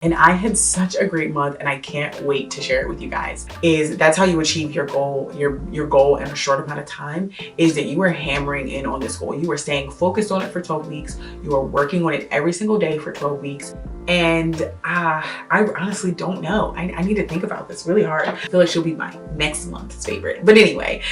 And I had such a great month, and I can't wait to share it with you guys. That's how you achieve your goal, your goal in a short amount of time, is that you are hammering in on this goal. You are staying focused on it for 12 weeks. You are working on it every single day for 12 weeks. And I honestly don't know. I need to think about this really hard. I feel like she'll be my next month's favorite. But anyway,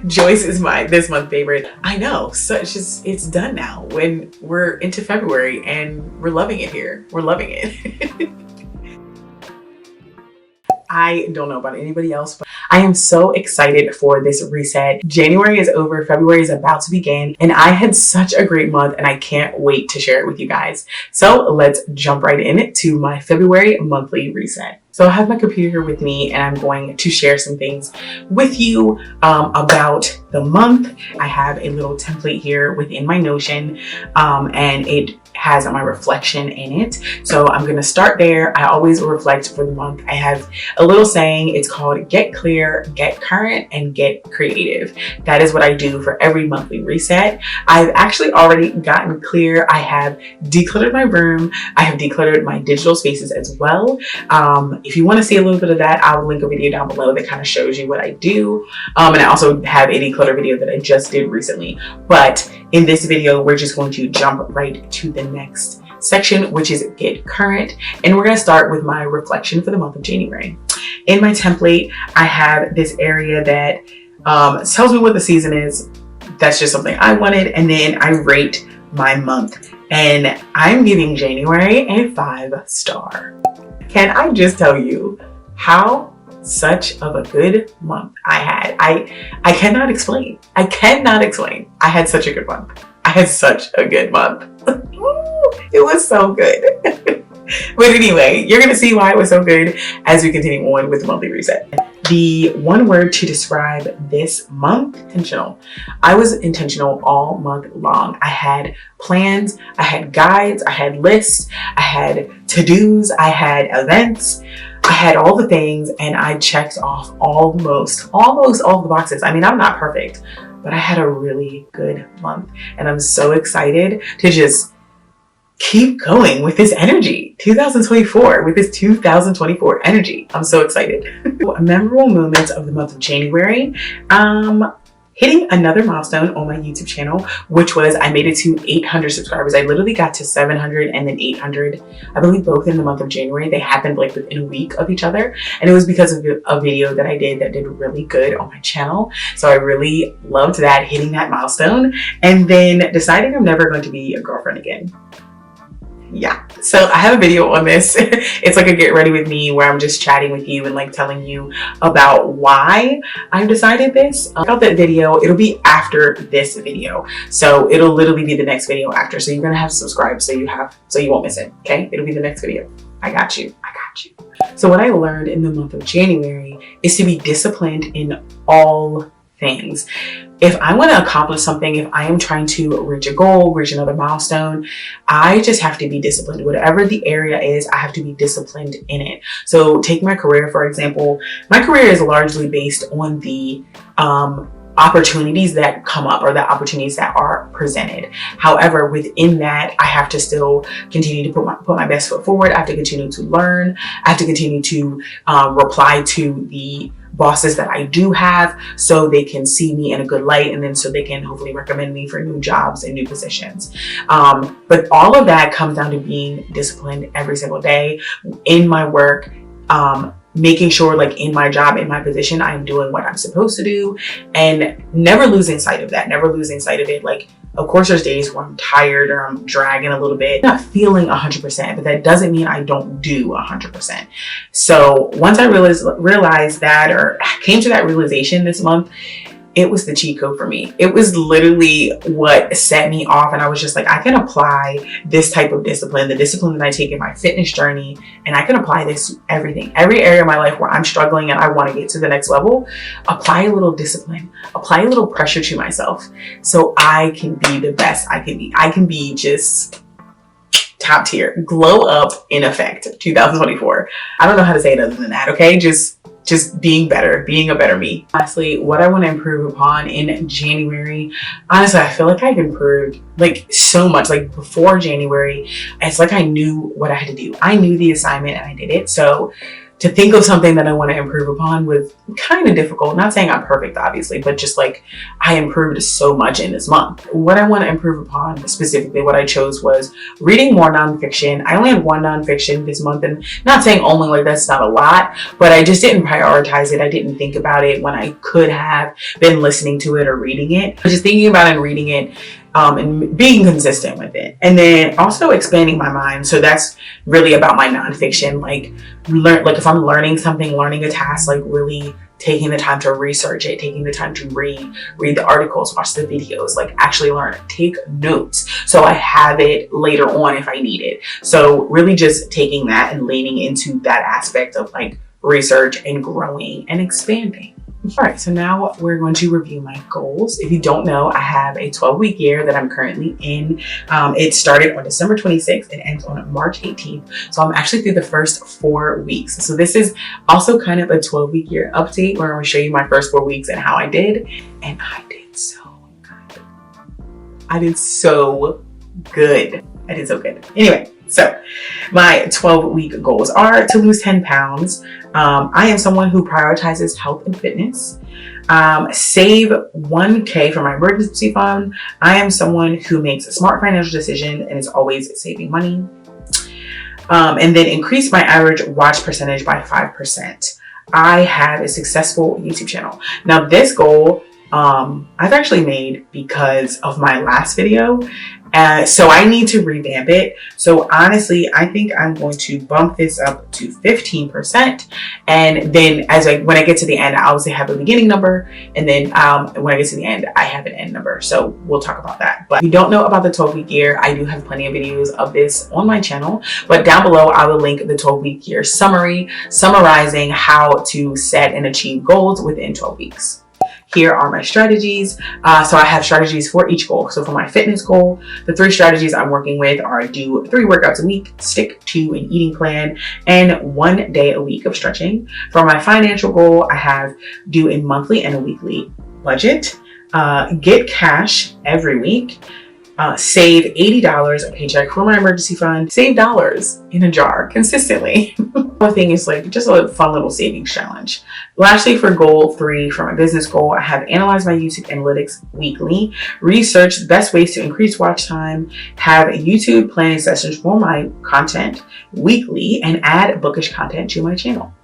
Joyce is this month's favorite. I know, so it's done now when we're into February and we're loving it here. We're loving it. I don't know about anybody else, but I am so excited for this reset. January is over, February is about to begin, and I had such a great month, and I can't wait to share it with you guys. So let's jump right into my February monthly reset. So I have my computer here with me, and I'm going to share some things with you about the month. I have a little template here within my Notion, and it has my reflection in it. So I'm going to start there. I always reflect for the month. I have a little saying. It's called get clear, get current, and get creative. That is what I do for every monthly reset. I've actually already gotten clear. I have decluttered my room. I have decluttered my digital spaces as well. If you want to see a little bit of that, I'll link a video down below that kind of shows you what I do. And I also have a declutter video that I just did recently. But in this video, we're just going to jump right to the next section, which is get current. And we're going to start with my reflection for the month of January. In my template, I have this area that tells me what the season is. That's just something I wanted. And then I rate my month. And I'm giving January a 5-star. Can I just tell you how such of a good month I had? I cannot explain. I cannot explain. I had such a good month. I had such a good month. It was so good. But anyway, you're gonna see why it was so good as we continue on with the monthly reset. The one word to describe this month: intentional. I was intentional all month long. I had plans, I had guides, I had lists, I had to-dos, I had events, I had all the things, and I checked off almost all the boxes. I mean, I'm not perfect, but I had a really good month, and I'm so excited to just keep going with this energy. 2024, with this 2024 energy. I'm so excited. Memorable moments of the month of January. Hitting another milestone on my YouTube channel, which was I made it to 800 subscribers. I literally got to 700 and then 800, I believe both in the month of January. They happened like within a week of each other. And it was because of a video that I did that did really good on my channel. So I really loved that, hitting that milestone, and then deciding I'm never going to be a girlfriend again. Yeah, so I have a video on this. It's like a get ready with me where I'm just chatting with you and like telling you about why I've decided this. About that video, it'll be after this video. So it'll literally be the next video after. So you're gonna have to subscribe so you won't miss it. Okay, it'll be the next video. I got you. So what I learned in the month of January is to be disciplined in all things. If I want to accomplish something, if I am trying to reach a goal, reach another milestone, I just have to be disciplined. Whatever the area is, I have to be disciplined in it. So take my career, for example. My career is largely based on the opportunities that come up, or the opportunities that are presented. However, within that, I have to still continue to put my best foot forward. I have to continue to learn. I have to continue to reply to the bosses that I do have, so they can see me in a good light, and then so they can hopefully recommend me for new jobs and new positions. But all of that comes down to being disciplined every single day in my work, making sure like in my job, in my position, I'm doing what I'm supposed to do, and never losing sight of that, never losing sight of it. Like, of course, there's days where I'm tired or I'm dragging a little bit, not feeling 100%, but that doesn't mean I don't do 100%. So once I realized that, or came to that realization this month, it was the cheat code for me. It was literally what set me off. And I was just like, I can apply this type of discipline, the discipline that I take in my fitness journey, and I can apply this to everything. Every area of my life where I'm struggling and I want to get to the next level, apply a little discipline, apply a little pressure to myself so I can be the best I can be. I can be just top tier, glow up in effect, 2024. I don't know how to say it other than that, okay? Just just being better, being a better me. Lastly, what I want to improve upon in January, honestly, I feel like I've improved like so much. Like before January, it's like I knew what I had to do. I knew the assignment and I did it. So to think of something that I want to improve upon was kind of difficult. Not saying I'm perfect, obviously, but just like I improved so much in this month. What I want to improve upon, specifically what I chose, was reading more nonfiction. I only had one nonfiction this month, and not saying only, like that's not a lot, but I just didn't prioritize it. I didn't think about it when I could have been listening to it or reading it. Just thinking about it and reading it, and being consistent with it. And then also expanding my mind. So that's really about my nonfiction. Like if I'm learning something, learning a task, like really taking the time to research it, taking the time to read the articles, watch the videos, like actually learn, take notes. So I have it later on if I need it. So really just taking that and leaning into that aspect of like research and growing and expanding. All right, so now we're going to review my goals. If you don't know, I have a 12-week year that I'm currently in. It started on December 26th and ends on March 18th. So I'm actually through the first 4 weeks. So this is also kind of a 12-week year update where I'm gonna show you my first 4 weeks and how I did. And I did so good. I did so good. I did so good. Anyway, so my 12-week goals are to lose 10 pounds. I am someone who prioritizes health and fitness. Save $1,000 for my emergency fund. I am someone who makes a smart financial decision and is always saving money. And then increase my average watch percentage by 5%. I have a successful YouTube channel. Now this goal I've actually made because of my last video. So I need to revamp it. So honestly, I think I'm going to bump this up to 15%. And then when I get to the end, I obviously have a beginning number. And then when I get to the end, I have an end number. So we'll talk about that. But if you don't know about the 12-week year, I do have plenty of videos of this on my channel. But down below, I will link the 12-week year summary, summarizing how to set and achieve goals within 12 weeks. Here are my strategies. So I have strategies for each goal. So for my fitness goal, the 3 strategies I'm working with are do 3 workouts a week, stick to an eating plan, and 1 day a week of stretching. For my financial goal, I have do a monthly and a weekly budget, get cash every week, save $80 a paycheck for my emergency fund, save dollars in a jar consistently. The thing is like just a fun little savings challenge. Lastly, for goal 3, for my business goal, I have analyzed my YouTube analytics weekly, research the best ways to increase watch time, have YouTube planning sessions for my content weekly, and add bookish content to my channel.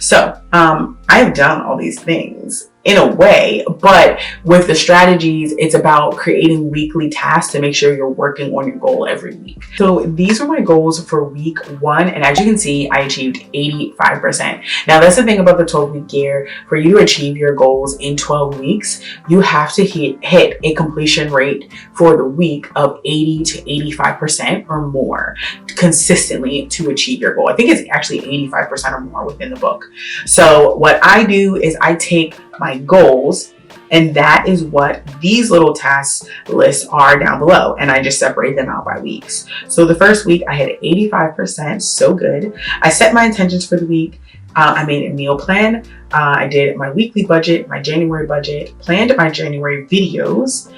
So I have done all these things in a way, but with the strategies, it's about creating weekly tasks to make sure you're working on your goal every week. So these are my goals for week 1. And as you can see, I achieved 85%. Now that's the thing about the 12-week year. For you to achieve your goals in 12 weeks, you have to hit a completion rate for the week of 80 to 85% or more consistently to achieve your goal. I think it's actually 85% or more within the book. So what I do is I take my goals, and that is what these little task lists are down below, and I just separate them out by weeks. So the first week I had 85%, so good. I set my intentions for the week. I made a meal plan. I did my weekly budget, my January budget, planned my January videos,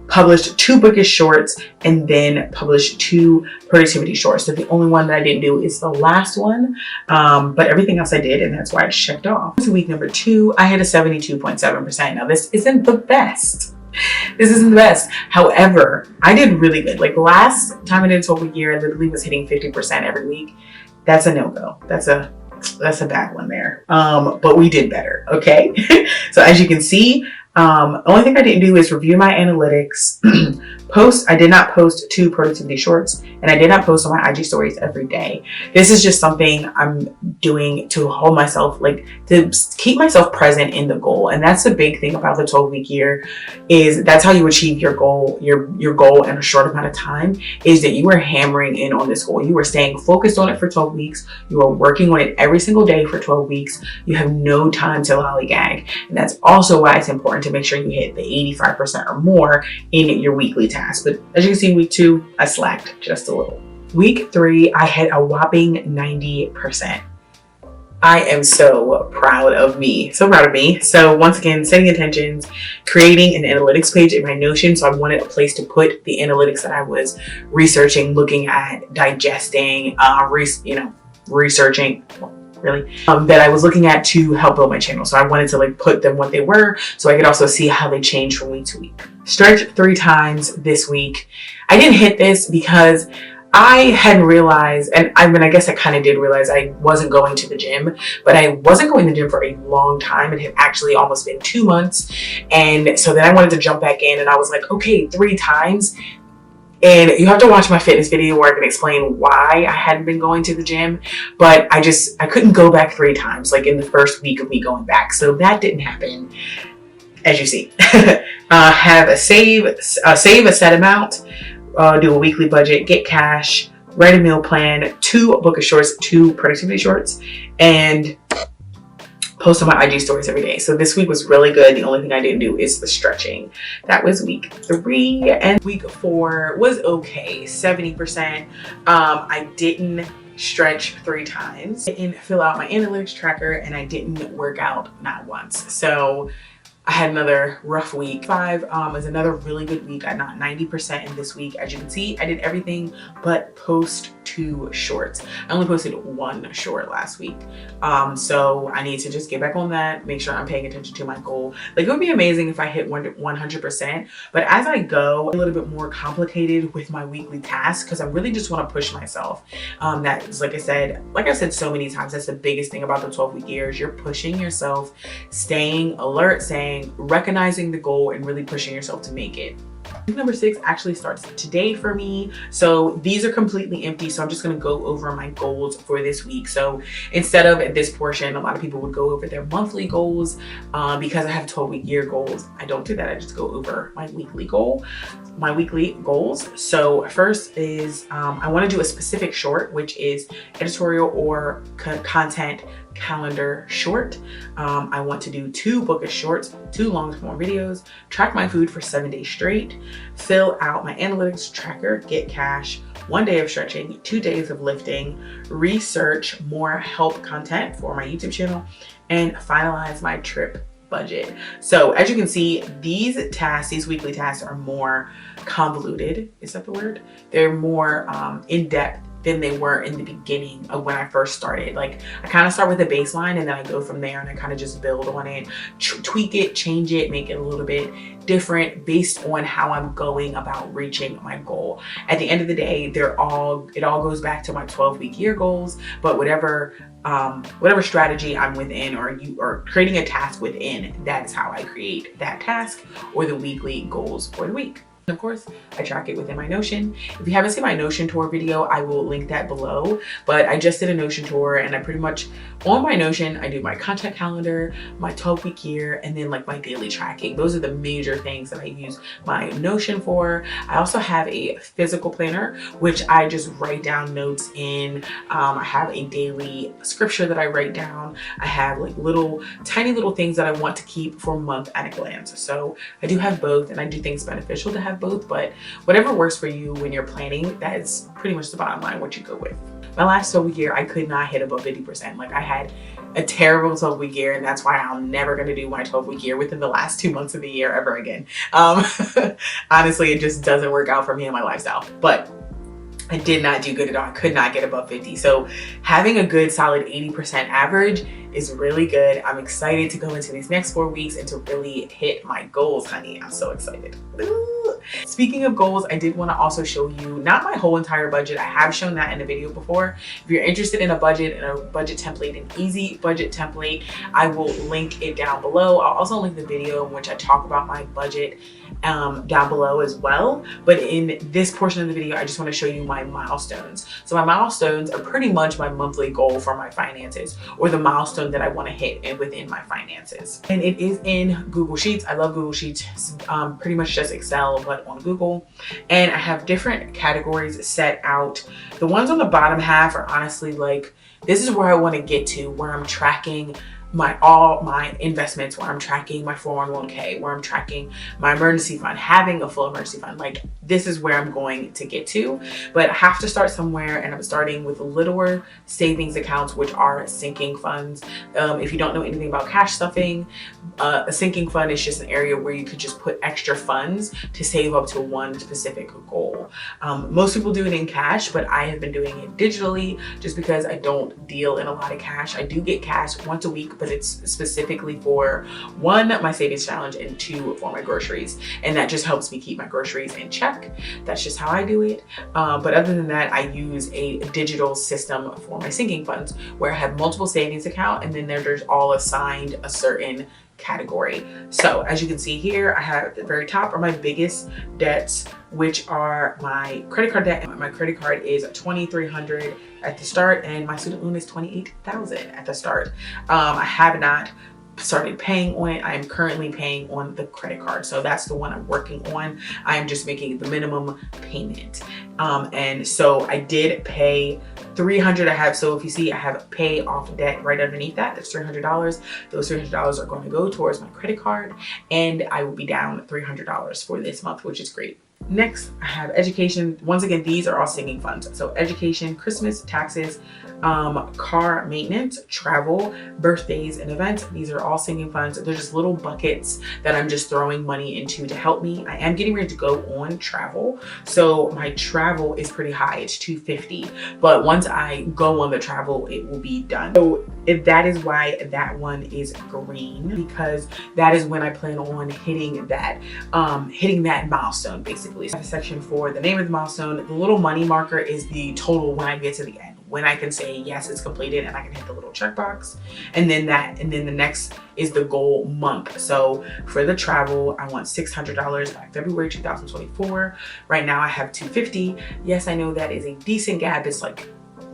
published 2 bookish shorts, and then published 2 productivity shorts. So the only one that I didn't do is the last one, but everything else I did, and that's why it's checked off. So week number 2, I had a 72.7%. Now this isn't the best. This isn't the best. However, I did really good. Like last time I did a 12-week year, I literally was hitting 50% every week. That's a no-go. That's a bad one there. But we did better, okay? So as you can see, only thing I didn't do is review my analytics, I did not post 2 productivity shorts, and I did not post on my IG stories every day. This is just something I'm doing to hold myself, like to keep myself present in the goal. And that's the big thing about the 12-week year, is that's how you achieve your goal, your goal in a short amount of time, is that you are hammering in on this goal. You are staying focused on it for 12 weeks. You are working on it every single day for 12 weeks. You have no time to lollygag. And that's also why it's important to make sure you hit the 85% or more in your weekly tasks. But as you can see, week 2, I slacked just a little. Week 3, I had a whopping 90%. I am so proud of me. So proud of me. So once again, setting intentions, creating an analytics page in my Notion. So I wanted a place to put the analytics that I was researching, looking at, digesting, researching, really, that I was looking at to help build my channel. So I wanted to like put them what they were so I could also see how they change from week to week. Stretch 3 times this week. I didn't hit this because I hadn't realized, and I mean, I guess I kind of did realize I wasn't going to the gym, but I wasn't going to the gym for a long time. It had actually almost been 2 months. And so then I wanted to jump back in and I was like, okay, 3 times. And you have to watch my fitness video where I can explain why I hadn't been going to the gym, but I couldn't go back 3 times, like in the first week of me going back. So that didn't happen, as you see. Have a save a set amount, do a weekly budget, get cash, write a meal plan, 2 book of shorts, 2 productivity shorts, and post on my IG stories every day. So this week was really good. The only thing I didn't do is the stretching. That was week 3, and week 4 was okay, 70%. I didn't stretch 3 times. I didn't fill out my analytics tracker, and I didn't work out not once. So I had another rough week. 5 is another really good week. I got 90% in this week. As you can see, I did everything but post 2 shorts. I only posted 1 short last week. So I need to just get back on that, make sure I'm paying attention to my goal. Like, it would be amazing if I hit 100%, but as I go, a little bit more complicated with my weekly tasks because I really just want to push myself. That's, like I said so many times, that's the biggest thing about the 12-week years. You're pushing yourself, staying alert, recognizing the goal and really pushing yourself to make it. Week number 6 actually starts today for me. So these are completely empty. So I'm just going to go over my goals for this week. So instead of at this portion, a lot of people would go over their monthly goals because I have 12-week year goals. I don't do that. I just go over my weekly goals. So first is I want to do a specific short, which is editorial or content calendar short. I want to do 2 bookish shorts, 2 long form videos, track my food for 7 days straight, fill out my analytics tracker, get cash, 1 day of stretching, 2 days of lifting, research more help content for my YouTube channel, and finalize my trip budget. So as you can see, these weekly tasks are more convoluted. Is that the word? They're more in-depth than they were in the beginning of when I first started. Like, I kind of start with a baseline and then I go from there and I kind of just build on it, tweak it, change it, make it a little bit different based on how I'm going about reaching my goal. At the end of the day, it all goes back to my 12-week year goals, but whatever strategy I'm within or creating a task within, that's how I create that task or the weekly goals for the week. Of course, I track it within my Notion. If you haven't seen my Notion tour video, I will link that below. But I just did a Notion tour and I pretty much, on my Notion, I do my content calendar, my 12-week year, and then like my daily tracking. Those are the major things that I use my Notion for. I also have a physical planner, which I just write down notes in. I have a daily scripture that I write down. I have like tiny little things that I want to keep for a month at a glance. So I do have both, and I do think it's beneficial to have both, but whatever works for you when you're planning, that's pretty much the bottom line, what you go with. My last 12-week year, I could not hit above 50%. Like, I had a terrible 12-week year, and that's why I'm never going to do my 12-week year within the last 2 months of the year ever again. Honestly, it just doesn't work out for me and my lifestyle, but I did not do good at all. I could not get above 50. So having a good solid 80% average is really good. I'm excited to go into these next 4 weeks and to really hit my goals, honey. I'm so excited. Ooh. Speaking of goals, I did want to also show you not my whole entire budget. I have shown that in a video before. If you're interested in a budget and a budget template, an easy budget template, I will link it down below. I'll also link the video in which I talk about my budget down below as well. But in this portion of the video, I just want to show you my milestones. So my milestones are pretty much my monthly goal for my finances, or the milestone that I want to hit within my finances. And it is in Google Sheets. I love Google Sheets. Pretty much just Excel, but on Google. And I have different categories set out. The ones on the bottom half are honestly like, this is where I want to get to, where I'm tracking all my investments, where I'm tracking my 401k, where I'm tracking my emergency fund, having a full emergency fund. Like, this is where I'm going to get to, but I have to start somewhere, and I'm starting with littler savings accounts, which are sinking funds. If you don't know anything about cash stuffing, a sinking fund is just an area where you could just put extra funds to save up to one specific goal. Most people do it in cash, but I have been doing it digitally just because I don't deal in a lot of cash. I do get cash once a week, but it's specifically for, one, my savings challenge, and two, for my groceries. And that just helps me keep my groceries in check. That's just how I do it. But other than that, I use a digital system for my sinking funds, where I have multiple savings account, and then there's all assigned a certain category. So as you can see here, I have at the very top are my biggest debts, which are my credit card debt. My credit card is $2,300 at the start, and my student loan is $28,000 at the start. I have not started paying on it. I am currently paying on the credit card, so that's the one I'm working on. I am just making the minimum payment, and so I did pay $300. I have, so if you see, I have pay off debt right underneath that. That's $300. Those $300 are going to go towards my credit card, and I will be down $300 for this month, which is great. Next, I have education. Once again, these are all sinking funds. So education, Christmas, taxes, car maintenance, travel, birthdays, and events. These are all sinking funds. They're just little buckets that I'm just throwing money into to help me. I am getting ready to go on travel. So my travel is pretty high. It's $250. But once I go on the travel, it will be done. So that is why that one is green, because that is when I plan on hitting that milestone, basically. So I have a section for the name of the milestone. The little money marker is the total when I get to the end, when I can say yes, it's completed, and I can hit the little checkbox. And then the next is the goal month. So for the travel, I want $600 by February 2024. Right now I have $250. Yes, I know that is a decent gap. It's like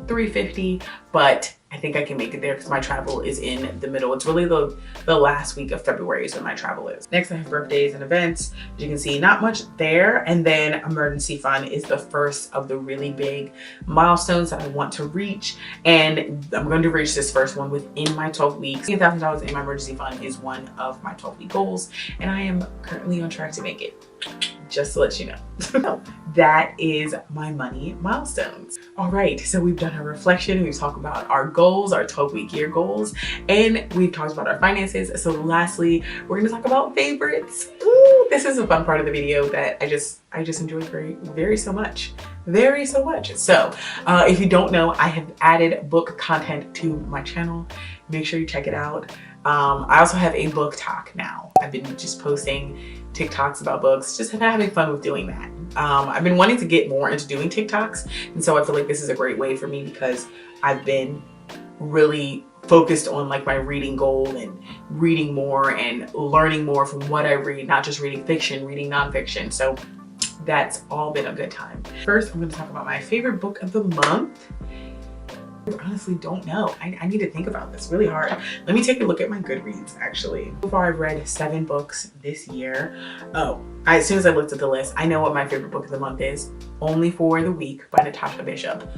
$350, but I think I can make it there because my travel is in the middle. It's really the last week of February is when my travel is. Next, I have birthdays and events. As you can see, not much there. And then emergency fund is the first of the really big milestones that I want to reach. And I'm going to reach this first one within my 12 weeks. $10,000 in my emergency fund is one of my 12-week goals. And I am currently on track to make it, just to let you know. So that is my money milestones. All right, so we've done our reflection. We've talked about our goals, our 12-week year goals, and we've talked about our finances. So lastly, we're gonna talk about favorites. Ooh, this is a fun part of the video that I just enjoy very so much. So if you don't know, I have added book content to my channel. Make sure you check it out. I also have a book talk now. I've been just posting TikToks about books, just having fun with doing that. I've been wanting to get more into doing TikToks, and so I feel like this is a great way for me because I've been really focused on like my reading goal and reading more and learning more from what I read, not just reading fiction, reading nonfiction. So that's all been a good time. First, I'm going to talk about my favorite book of the month. I honestly don't know. I need to think about this really hard. Let me take a look at my Goodreads, actually. So far, I've read 7 books this year. As soon as I looked at the list, I know what my favorite book of the month is. Only for the Week by Natasha Bishop.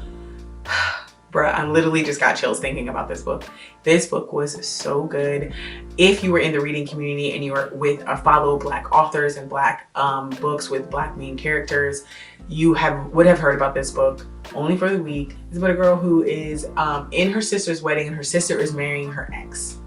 Bruh, I literally just got chills thinking about this book. This book was so good. If you were in the reading community and you were with or follow Black authors and Black books with Black main characters, you would have heard about this book. Only for the Week. It's about a girl who is in her sister's wedding, and her sister is marrying her ex.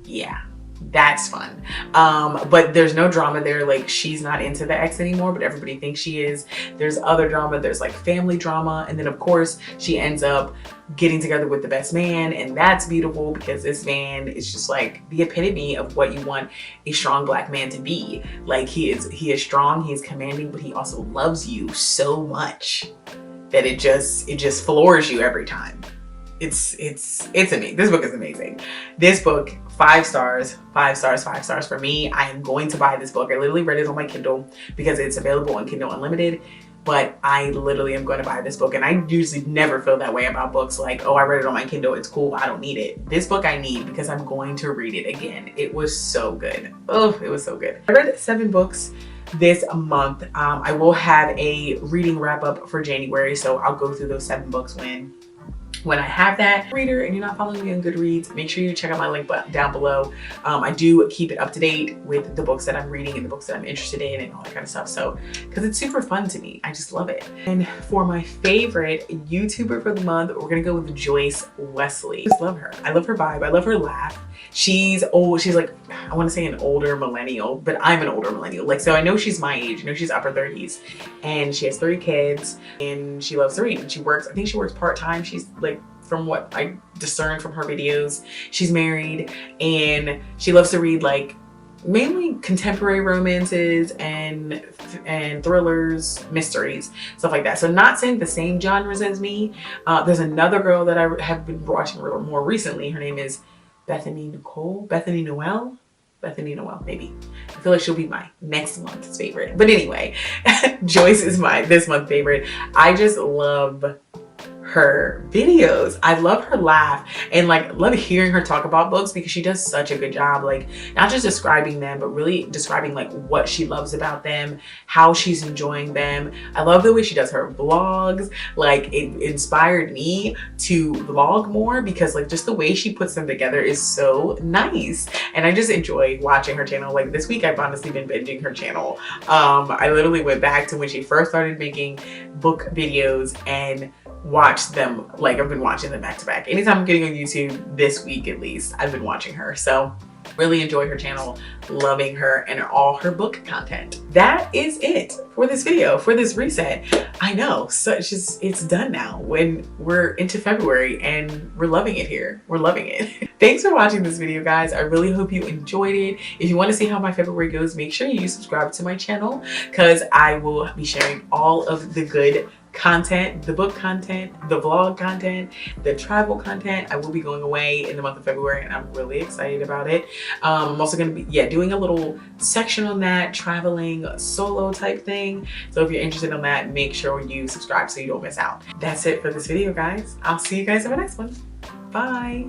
Yeah, that's fun. But there's no drama there. Like, she's not into the ex anymore, but everybody thinks she is. There's other drama. There's like family drama. And then of course she ends up getting together with the best man, and that's beautiful because this man is just like the epitome of what you want a strong Black man to be. Like, he is strong, he is commanding, but he also loves you so much that it just floors you every time. It's amazing. This book is amazing. This book, 5 stars for me. I am going to buy this book. I literally read it on my Kindle because it's available on Kindle Unlimited, but I literally am going to buy this book. And I usually never feel that way about books, like, oh, I read it on my Kindle, it's cool, I don't need it. This book I need because I'm going to read it again. It was so good. Oh, it was so good. I read 7 books this month. I will have a reading wrap up for January, so I'll go through those 7 books when when I have that reader and you're not following me on Goodreads, make sure you check out my link down below. I do keep it up to date with the books that I'm reading and the books that I'm interested in and all that kind of stuff. So, because it's super fun to me. I just love it. And for my favorite YouTuber for the month, we're gonna go with Joyce Wesley. I just love her. I love her vibe. I love her laugh. She's old. She's like, I want to say an older millennial, but I'm an older millennial. Like, so I know she's my age. I know she's upper 30s and she has 3 kids and she loves to read. And she works, I think she works part-time. She's like, from what I discern from her videos, she's married and she loves to read like mainly contemporary romances and thrillers, mysteries, stuff like that. So not saying the same genres as me. There's another girl that I have been watching more recently. Her name is Bethany Noel, maybe. I feel like she'll be my next month's favorite. But anyway, Joyce is my this month favorite. I just love her videos. I love her laugh and like love hearing her talk about books because she does such a good job, like not just describing them, but really describing like what she loves about them, how she's enjoying them. I love the way she does her vlogs. Like it inspired me to vlog more because like just the way she puts them together is so nice. And I just enjoy watching her channel. Like this week I've honestly been binging her channel. I literally went back to when she first started making book videos and watch them. Like I've been watching them back to back. Anytime I'm getting on YouTube this week, at least I've been watching her. So really enjoy her channel, loving her and all her book content. That is it for this video, for this reset. I know, so it's done now when we're into February and we're loving it here. We're loving it. Thanks for watching this video, guys. I really hope you enjoyed it. If you want to see how my February goes, make sure you subscribe to my channel because I will be sharing all of the good content, the book content, the vlog content, the travel content. I will be going away in the month of February and I'm really excited about it. I'm also going to be doing a little section on that, traveling solo type thing. So if you're interested in that, make sure you subscribe so you don't miss out. That's it for this video, guys. I'll see you guys in my next one. Bye.